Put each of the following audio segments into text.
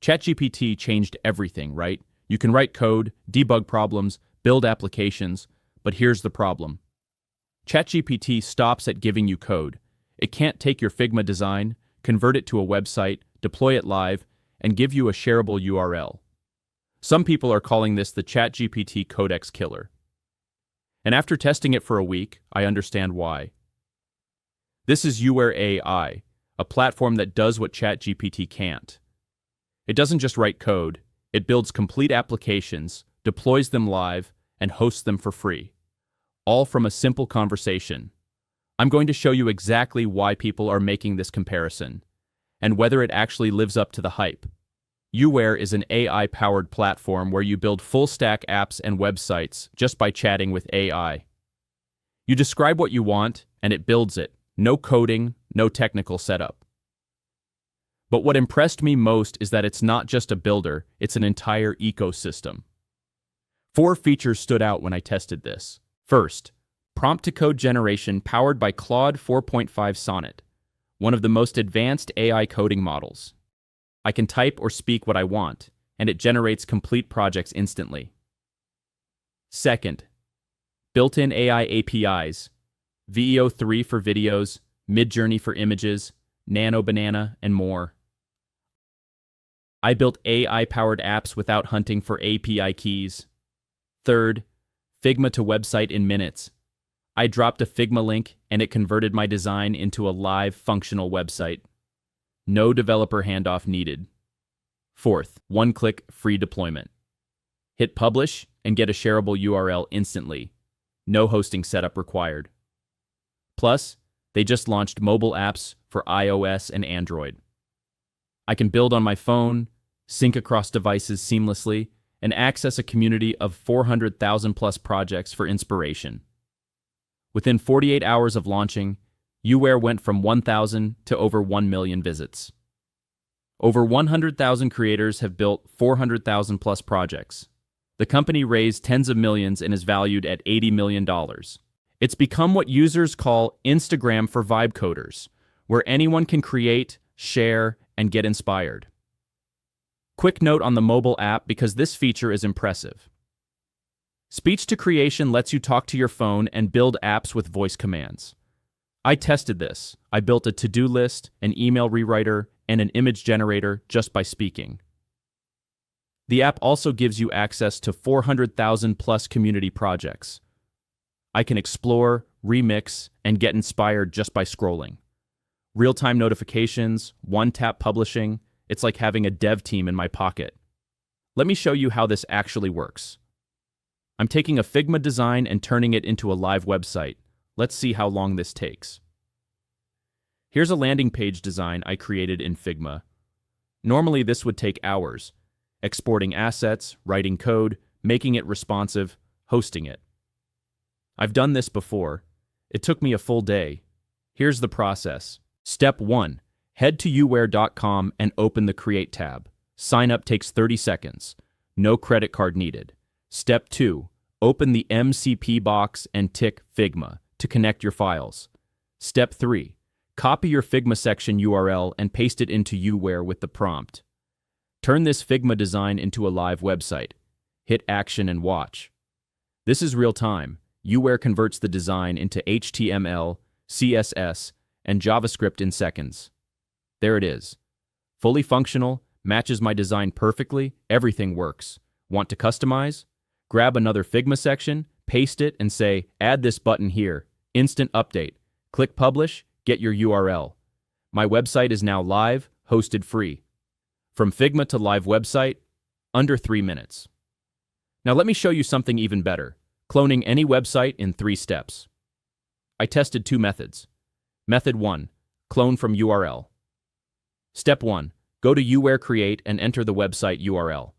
ChatGPT changed everything, right? You can write code, debug problems, build applications, but here's the problem. ChatGPT stops at giving you code. It can't take your Figma design, convert it to a website, deploy it live, and give you a shareable URL. Some people are calling this the ChatGPT Codex killer. And after testing it for a week, I understand why. This is YouWare AI, a platform that does what ChatGPT can't. It doesn't just write code, it builds complete applications, deploys them live, and hosts them for free. All from a simple conversation. I'm going to show you exactly why people are making this comparison, and whether it actually lives up to the hype. UWare is an AI-powered platform where you build full-stack apps and websites just by chatting with AI. You describe what you want, and it builds it. No coding, no technical setup. But what impressed me most is that it's not just a builder, it's an entire ecosystem. 4 features stood out when I tested this. First, prompt-to-code generation powered by Claude 4.5 Sonnet, one of the most advanced AI coding models. I can type or speak what I want, and it generates complete projects instantly. Second, built-in AI APIs, VEO3 for videos, Midjourney for images, Nano Banana, and more. I built AI-powered apps without hunting for API keys. Third, Figma to website in minutes. I dropped a Figma link and it converted my design into a live functional website. No developer handoff needed. Fourth, one-click free deployment. Hit publish and get a shareable URL instantly. No hosting setup required. Plus, they just launched mobile apps for iOS and Android. I can build on my phone, sync across devices seamlessly, and access a community of 400,000 plus projects for inspiration. Within 48 hours of launching, UWare went from 1,000 to over 1 million visits. Over 100,000 creators have built 400,000 plus projects. The company raised tens of millions and is valued at $80 million. It's become what users call Instagram for vibe coders, where anyone can create, share, and get inspired. Quick note on the mobile app because this feature is impressive. Speech to creation lets you talk to your phone and build apps with voice commands. I tested this. I built a to-do list, an email rewriter, and an image generator just by speaking. The app also gives you access to 400,000 plus community projects. I can explore, remix, and get inspired just by scrolling. Real-time notifications, one-tap publishing, it's like having a dev team in my pocket. Let me show you how this actually works. I'm taking a Figma design and turning it into a live website. Let's see how long this takes. Here's a landing page design I created in Figma. Normally this would take hours, exporting assets, writing code, making it responsive, hosting it. I've done this before. It took me a full day. Here's the process. Step 1. Head to uware.com and open the Create tab. Sign up takes 30 seconds. No credit card needed. Step 2. Open the MCP box and tick Figma to connect your files. Step 3. Copy your Figma section URL and paste it into UWare with the prompt. Turn this Figma design into a live website. Hit action and watch. This is real time. UWare converts the design into HTML, CSS, and JavaScript in seconds. There it is. Fully functional, matches my design perfectly, everything works. Want to customize? Grab another Figma section, paste it, and say, add this button here. Instant update. Click publish, get your URL. My website is now live, hosted free. From Figma to live website, under 3 minutes. Now let me show you something even better. Cloning any website in 3 steps. I tested 2 methods. Method 1. Clone from URL. Step 1. Go to UWare Create and enter the website URL.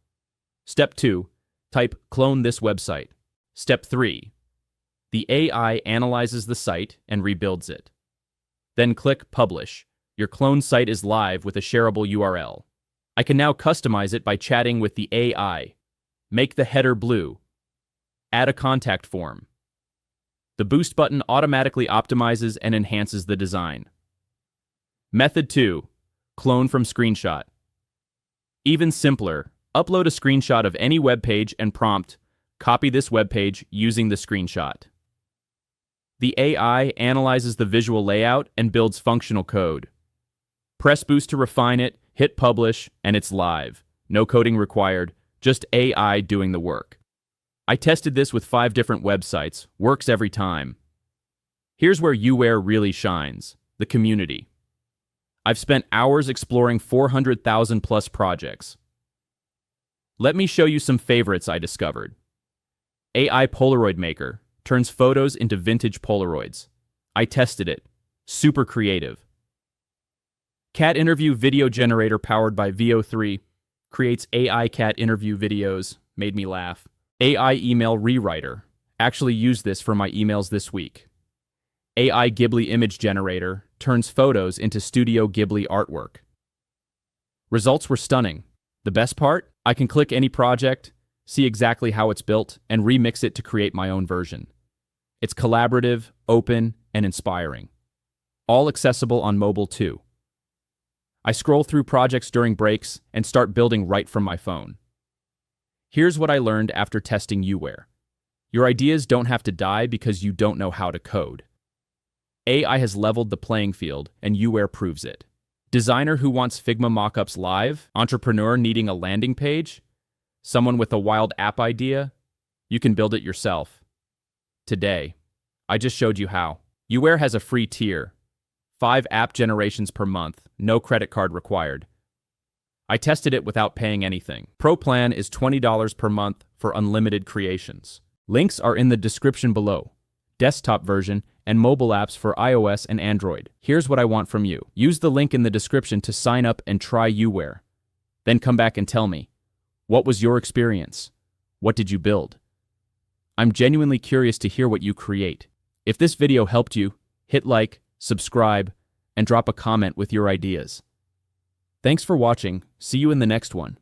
Step 2. Type clone this website. Step 3. The AI analyzes the site and rebuilds it. Then click Publish. Your clone site is live with a shareable URL. I can now customize it by chatting with the AI. Make the header blue. Add a contact form. The Boost button automatically optimizes and enhances the design. Method 2. Clone from screenshot. Even simpler, upload a screenshot of any web page and prompt, copy this web page using the screenshot. The AI analyzes the visual layout and builds functional code. Press Boost to refine it, hit Publish, and it's live. No coding required, just AI doing the work. I tested this with 5 different websites, works every time. Here's where UWare really shines, the community. I've spent hours exploring 400,000 plus projects. Let me show you some favorites I discovered. AI Polaroid Maker turns photos into vintage Polaroids. I tested it. Super creative. Cat Interview Video Generator powered by VO3 creates AI cat interview videos. Made me laugh. AI Email Rewriter. Actually used this for my emails this week. AI Ghibli Image Generator turns photos into Studio Ghibli artwork. Results were stunning. The best part? I can click any project, see exactly how it's built, and remix it to create my own version. It's collaborative, open, and inspiring. All accessible on mobile too. I scroll through projects during breaks and start building right from my phone. Here's what I learned after testing UWare. Your ideas don't have to die because you don't know how to code. AI has leveled the playing field, and UWare proves it. Designer who wants Figma mockups live, entrepreneur needing a landing page, someone with a wild app idea, you can build it yourself. Today, I just showed you how. UWare has a free tier, 5 app generations per month, no credit card required. I tested it without paying anything. Pro plan is $20 per month for unlimited creations. Links are in the description below. Desktop version and mobile apps for iOS and Android. Here's what I want from you. Use the link in the description to sign up and try UWare. Then come back and tell me, what was your experience? What did you build? I'm genuinely curious to hear what you create. If this video helped you, hit like, subscribe, and drop a comment with your ideas. Thanks for watching. See you in the next one.